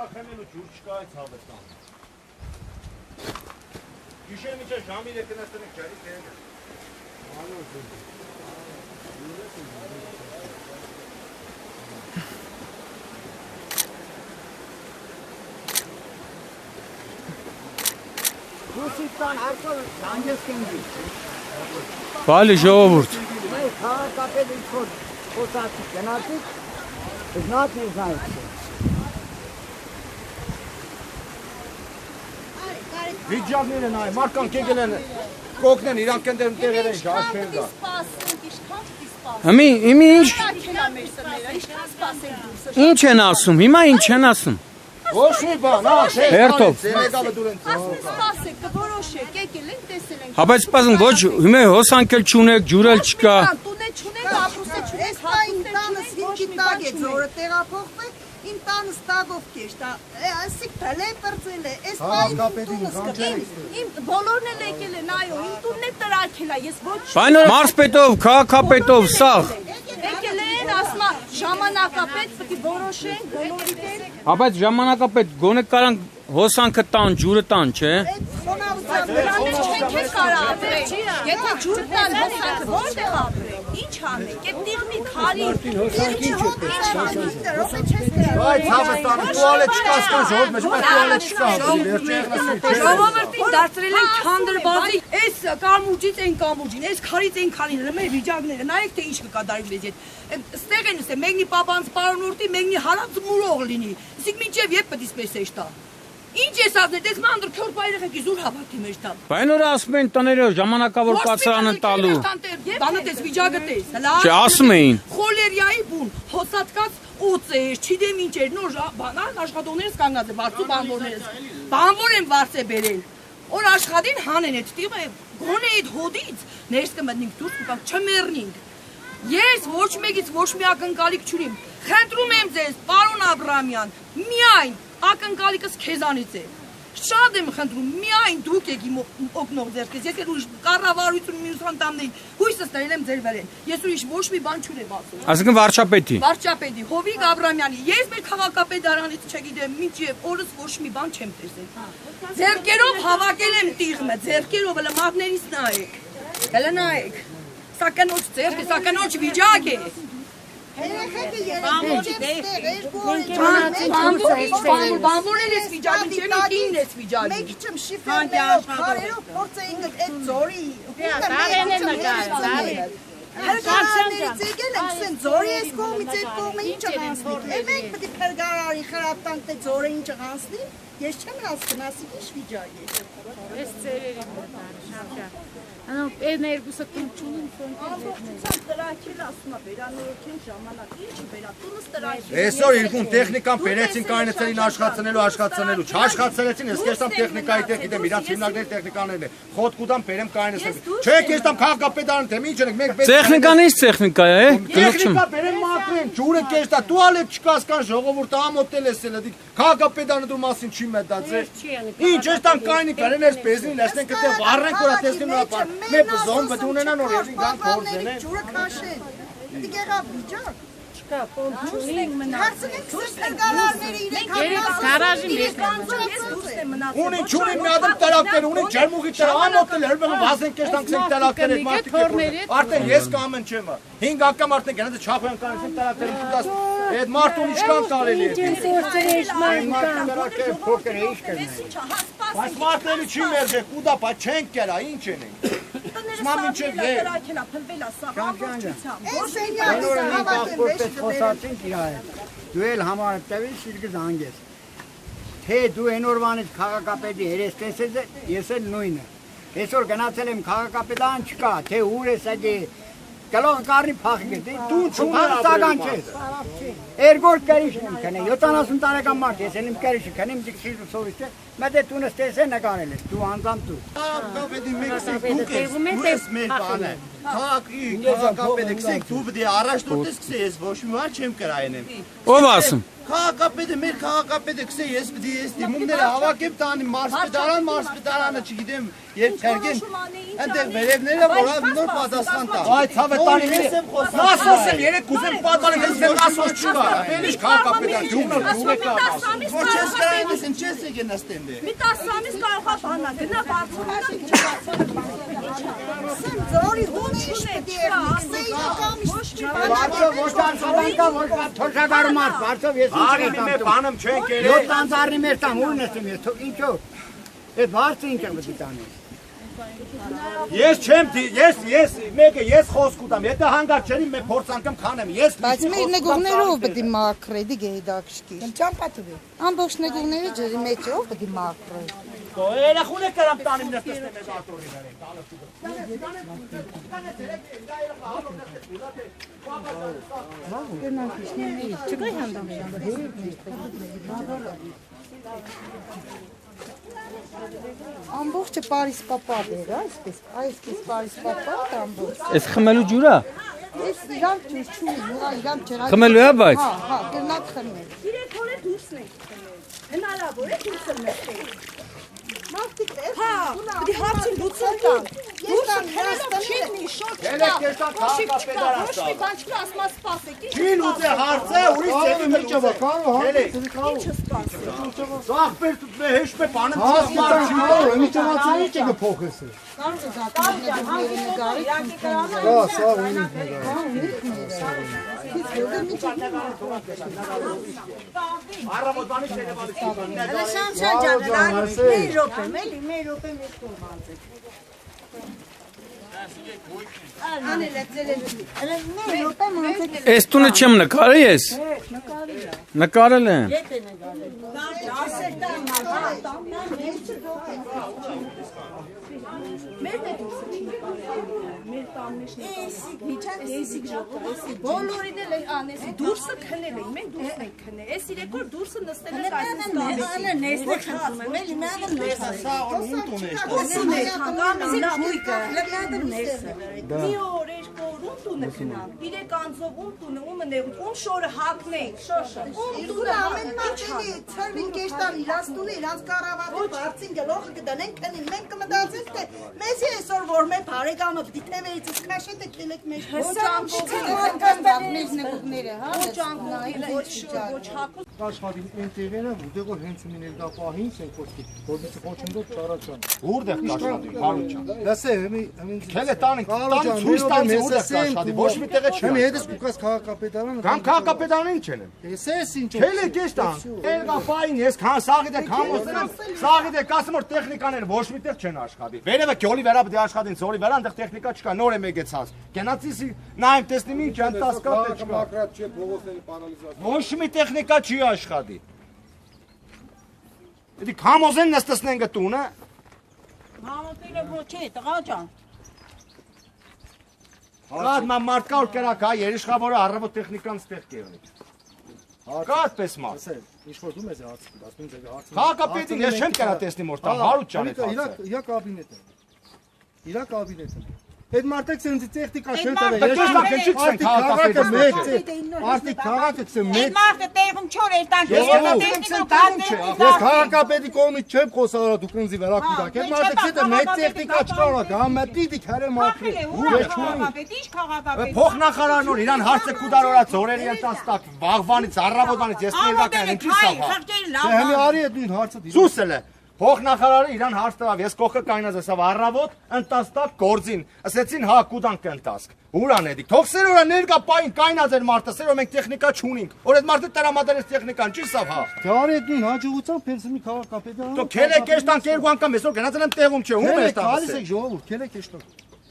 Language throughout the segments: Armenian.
Կախենելու ջուր չկա այդ հավստան։ Գիշեր միջը ժամի 3-ը նստենք ջարի տերը։ Ռուսիստան արկալ հանգես կենգի։ Բալի ժողովուրդ։ Մենք քաղաքապետի խոսացի գնացիք, знать не знаете։ Վիճակները նայ, մարկանք եկել են կոկնեն, իրանք են դերում տեղեր են շաշվեր դա։ Հիմի ինչ են ասում, հիմա ինչ են ասում։ Ոչ մի բան, Հերթով։ Սենեգալը դուր են Սպասեք, կորոշեք, եկել ենք, տեսել ենք։ Հա բայց սպասում ոչ հիմա հոսանքել չունեք, ջուրել չկա։ Տունե չունեք, ապրուսե չունեք, ինտանս հինգի տակ է ձորը տեղափոխվեք, ինտանս տագով կեշտ, ասիկ բլե պրծել է, այս պային տունս կպին։ Իմ բոլորն էլ եկել են, այո, իմ տունն է տրակել է, ես ոչ Բայց մարզպետով, քաղաքապետով, սաղ։ եկել են, ասմա ժամանակապետ, պտի որոշենք, բոլորի դեր։ Հա բայց ժամանակապետ գոնե կարան հոսանքը տան, ջուրը տան, չէ։ Նրանից չենք է կարա ապրել, եթե ջուր տան հոսանքը որտեղ ապրել, ինչ անեք, այդ տիղմի քարի, Բայց հավստանը տուալետ չկասկան ժողով մեջ, բայց տուալետ չկա, Ժողովրդին դարձրել են քանդրբազի, այս կամուրջից են կամուրջին, այս քարից են քարին, մեր վիճակները, նայեք թե ինչ կկատարի մեզ հետ։ Ստեղ են ուստե, մեկնի պապանց պարոնորդի, մեկնի հարած մուրող լինի, իսկ մինչև եվ պտի սպես էշ տա։ Ինչ ես ասնել, դες մանդր քորպա երեխեքի զուր հավաքի մեջ տա։ Բայց նոր ասում են տները ժամանակավոր կացարանը տալու։ Տանը տես վիճակը տես, հլա։ Չէ, ասում էին։ Խոլերիայի բուն, հոսածկած օծեր, չիդեմ ինչեր, նոր բանան աշխատողներս կանգնած է, բարձու բանվորներս։ Բանվոր են վարձ է բերել։ Որ աշխատին հանեն այդ տիղը, գոնե այդ հոդից ներս կմտնենք դուրս կգանք չմեռնինք։ Ես ոչ մեկից ոչ մի ակնկալիք չունիմ։ Խնդրում եմ ձեզ, պարոն Աբրամյան, միայն ակնկալիքս քեզանից է։ Շատ եմ խնդրում, միայն դուք եք իմ օգնող ձեռքից, ես ուրիշ կառավարություն մյուս անդամներին հույսս տվել եմ ձեր վրեն։ Ես ուրիշ ոչ մի բան չունեմ ասում։ Այսինքն վարչապետի։ Վարչապետի, Հովիկ Աբրամյանի, ես մեր քաղաքապետարանից չգիտեմ, մինչև օրս ոչ մի բան չեմ տեսել։ Ձեռքերով հավաքել եմ տիղմը, ձեռքերով հələ մատներից նայեք։ Հələ նայեք։ Սականոց ձեռքը, սականոց վիճակ է։ Երեխեքը երեխեքը Բանվորն ես վիճակին, չէ՞ ինքին ես վիճակին։ Մեկ չեմ շիֆերներով, քարերով փորձեինք այդ ձորի։ Հրգարարներից եկել ենք, ասեն ձորի ես կողմից այդ կողմը ինչ ղանցնի։ Մենք պետք է հրգարարի խրապտանք թե ձորը ինչ ղանցնի։ Ես չեմ հասկանում, ասի ինչ վիճակ է։ Ես ծերերի մոտ Անոնք ներգուսը կունչունին Ամբողջությամբ տրակել ասում է վերանորոգեն ժամանակ, ինչ վերատունս տրակել։ Այսօր իրկուն տեխնիկան բերեցին կայնեցին աշխատցնելու, չաշխացրեցին, ես կերտամ տեխնիկայի տեղ գիտեմ, իրանց հիմնարկների տեխնիկաներն է, խոտ կուտամ բերեմ կայնեցնեմ։ Չէ, կերտամ քաղաքապետարան թե ինչ ենք, մենք Տեխնիկան ինչ տեխնիկա է, գլուխ չեմ։ Տեխնիկա բերեմ մաքրեն, ջուրը կերտա, տուալետ չկասկան ժողովուրդը ամոթել է սելը, քաղաքապետարանը դու մասին չի մտածել։ Ինչ ես տան կայնի բերեն ես բեզին, լեսնենք այդտեղ վառենք որ տեսնի նրա բան։ Մենք զոն պետք ունենան որ ես գան փորձեն են։ Ջուրը քաշեն։ Դի գեղավ վիճակ։ չկա, պոնչունին մնա։ Հարցնենք սրտ հրգարարները իրենք Գարաժի մեջ Ունի չունի մի ադմ տարակներ, ունի ջերմուղի տրա, ամոթել հրբեղը վազենք ես տանքսենք տարակներ այդ մարդիկ արդեն ես կամ են չեմ 5 անգամ արդեն գնաց չախոյան կանցին տարակները դուտաս այդ մարդուն ինչքան տարելի է փոքր է ինչ կնի բայց մարդերը չի մերժեք ուդա բա չենք կերա ինչ են Սմա մինչև է Տրակելա, փնվելա սա ամբողջությամբ։ խոսացինք իր հետ։ Դու էլ համար տվի շիրգ զանգես։ Թե դու այնօրվանից քաղաքապետի երես տեսես ես էլ նույնը։ Այսօր գնացել եմ քաղաքապետան չկա, թե ուր ես այդի Գալով կարնի փախի դու չունեցական չես։ Երգոր կերիշ եմ քնե 70 տարեկան մարդ ես եմ կերիշ քնեմ դիքշի սովից է։ Մտե տունս տեսե նկարել ես դու անձամ դու։ Քաղաքապետի մեկ ես մեր բանը։ Քաղաքի քաղաքապետը քսեք դու պետք է առաջնորդես քսես ոչ մի բան չեմ կրայնեմ։ Ով ասում։ Քաղաքապետը մեր քաղաքապետը գսե ես պիտի ես դիմումները հավաքեմ տանի մարսպետարանը չգիտեմ երբ թերգեմ այնտեղ վերևները որա նոր պատասխան տա այ ցավը տանի ես եմ խոսում ասում երեք կուզեմ պատալեմ ես եմ ասում չկա ելիշ քաղաքապետը դումնոր դուգեկա ոչ ես կարանես ինչ ես եկնաստեմ դե մի 10 ամիս կարողա բանա գնա բարձրացնի Զորի հունի պիտի եղնի Ոչ անցավանքա, ոչ թոշակարում արդ, բարձով ես ինչ եմ տամ բանım չեն կերել 7 անցարնի մեր տամ, ուրն եմ ես, ինչով, այդ բարձը ինչ եմ վտի տանես Ես չեմ մեկը ես խոսք ուտամ, եթե հանգար չերի მე փորձ անգամ քանեմ, ես Բայց մեր նեգողներով պիտի մաքրե, դիգե դակշկի Չամպատուվի Ամբողջ նեգողները ջրի մեջով պիտի մաքրե Երախուն է կարամ տանիմ նստեսնեմ ես ատորի Ամբողջը Պարիս պապատ էր, այսպես Պարիս պապատ ամբողջ Այս խմելու ջուրա։ Ես իրանք չունի, իրանք ջրակ Խմելու է բայց։ Հա, կրնակ խմել 3 օրը դուրսն եք խմել հնարավոր է դուրսը նստել Մարդիկ էս Հա, դի հարցին լուծում տան Դուրսը քնելով չիտնի, շոտ չկա Ոչիկ չկա, ոչ մի բան չկա, ասմա սպասեք Չին ուծե հարցը, ուրիշ ձևի մեջ է Կարո, Ինչը սպասեք Սաղբեր տուտվե հեշտ է բանım մի ճանացանի չէ կփոխես Կարող է դատները նկարի սա ունի Առավոտվանից տելևալից Մեր րոպեմ, էլի, մեր րոպեմ ես կողմանձեք Անել է ծելելու Մեր րոպեմ անձեք Այս տունը չեմ նկարել ես։ Նկարել եմ։ Մեր դե դուրսը չի մեր տաննեշն է բոլորին էլ անեսի դուրսը քնել էին մենք դուրսն ենք քնել այս 3 օր դուրսը նստել ենք այսպես տանը ներսը խնդրում եմ էլի մեղը ներսը Սա ում տունեշ Ոսին է կամի լույկը լեգնադր ներսը մի օր երկու օր ում տունը քնան 3 անձով ում տունը ումը նեղուց ում շորը հակնենք շոշը ում տունը ամեն մատի ցերվին կեշտան իրանց տունը իրանց կառավատի բարձին գլոխը կդնեն քնին մենք կմտածենք թե մեզի այսօր որ մեր բարեկամը պիտի թևերից քաշեն թե քելեք մեր մեր նկուղները հա ոչ անգլի ոչ ոչ հակու Աշխատին ինտերերը, որտեղ որ հենց մի ներգապահին են կոչի, որից խոչնդով ճարաչան։ Որտեղ կաշխատի, Հարուչան Լսե, Քելե տանին, ցույց տանցի որտեղ կաշխատի, ոչ մի տեղը չի։ Հեմի հետս կուկաս քաղաքապետարանը։ Կամ քաղաքապետարանը ինչ են։ Էսես ինչ։ Քելե կեշտան։ Երգապային ես քան սաղի դե քամոսներն, սաղի դե կասում որ տեխնիկաներ ոչ մի տեղ չեն աշխատի։ Վերևը գոլի վրա պետք է աշխատին, զորի վրա այնտեղ տեխնիկա չկա, նոր է մեգեցած։ Գնացի նայեմ տեսնեմ ինչ անտասկատ է չկա։ Դեմոկրատ չէ, փողոցների պանալիզացիա։ Ոչ մի տեխնիկա չի աշխատի։ Դի քամոզեն նստեցնեն գտունը։ Համոտելը ոչ է տղա ջան Կատ մարդկա որ կերակ հա երիշխավորը առավոտ տեխնիկան ստեղ կեղնի։ Կատ պես մարդ։ Ինչ որ դու մեզ հարցի, ասում ես հարցի։ Քաղաքապետին ես չեմ կարա տեսնի որ տամ Հարուչյան է հարցը։ Իրա կաբինետը։ Իրա կաբինետը։ Այդ մարդիկ ցենցի տեխնիկա չեն տվել։ Արդի քաղաքը ցե մեկ։ Մարդը տեղում չոր էր տան Ես քաղաքապետի կողմից չեմ խոսալու դուք ինձ վերակուտակ։ Այդ մարդիկ ցե մեկ տեխնիկա չկարողա, գամմատի դիքարը մաքրի։ Ինչ քաղաքապետ Փոխնախարարն որ իրան հարցը կուտարորած օրերի ընտանստակ վաղվանից առավոտվանից ես ներկայական ինչի սա։ Հեմի արի այդ նույն հարցը դի։ Սուսել է։ Փոխնախարարը իրան հարց տվավ, ես կողքը կայնած ասավ առավոտ ընտաստակ գործին, ասեցին հա կուտանք ընտասկ, ուրան էդիկ, թող սերորա ներկա պային կայնած էր մարդը, սերո մենք տեխնիկա չունինք, որ այդ մարդը տրամադրեց տեխնիկան, չի սավ հա։ Դարի այդ նույն հաջողությամբ փերսմի քաղաքապետարանը։ Դու քելե կեշտան կերգու անգամ այսօր գնացել եմ տեղում չէ, ում ես տալիս։ Գալիս եք ժողովուրդ, քելե կեշտան։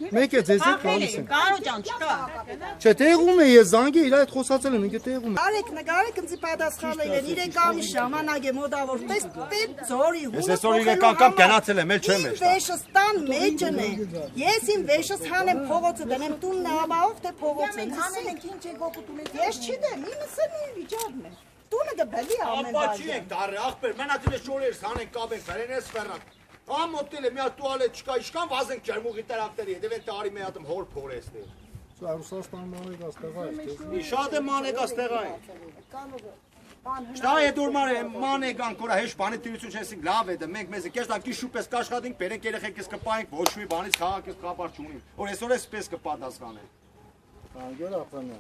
Մեկ է ձեզ հետ գալիս են։ Կարո ջան չկա Չէ, տեղում է ես զանգի իր այդ խոսացել եմ, ինքը տեղում է։ Արեք նկարեք ինձ պատասխանել են 3 ամիս ժամանակ է մոդավոր պետ զորի Ես այսօր 3 անգամ գնացել եմ, էլ չեմ էշտա։ Վեշս տան մեջն է։ Ես իմ վեշս հանեմ փողոցը դնեմ տունն ապահով թե փողոցը։ Հանել եք ինչ եք օգուտում եք։ Ես չգիտեմ, իմս նույն վիճակն է։ Տունը գբելի ամեն Ապա չի ենք դարը, ախպեր, մենացել շորերս հանենք կաբենք, վերենես ֆերան։ Ամոթել է մի հատ տուալետ չկա, իշքան վազենք ջերմուղի տարակների հետ, եւ տարի մի հատ հոր փորեսներ։ Սա Ռուսաստան մանեգաս տեղա է։ Շատ է մանեգաս տեղա է։ Շտա է դուրմար ման եկան կորա հեշ բանի տիրություն չեսինք լավ է դա մենք մեզ կեստան կի շուպես կաշխատենք բերենք երեխեքս կպայենք ոչ մի բանից քաղաքից խաբար չունին որ այսօր էսպես կպատասխանեն Անգոր ապանա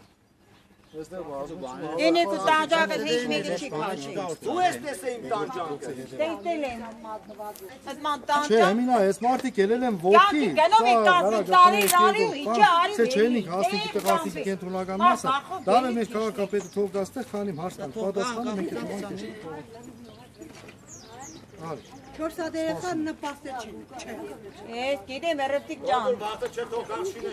Այստեղ բազում Դենե դու տանջակը հեչ մեկը չի քաշի։ Դու ես տեսե իմ տանջանքը Տեսել են մատնված։ Այդ ման Չէ, տանջակ։ հիմա այս մարդիկ ելել են ոտքի։ գնով եք 15 տարի արի ու իջա արի։ Չէ, չենիկ հասնի տղասի կենտրոնական մասը։ Դա է մեր քաղաքապետը թող գաստեղ քանի հարց տան։ Պատասխանը մենք ենք Արի 4 երեխան նպաստել չեն։ Է, գիտեմ, երեխիկ ջան։ Բարձր չէ թող կանչին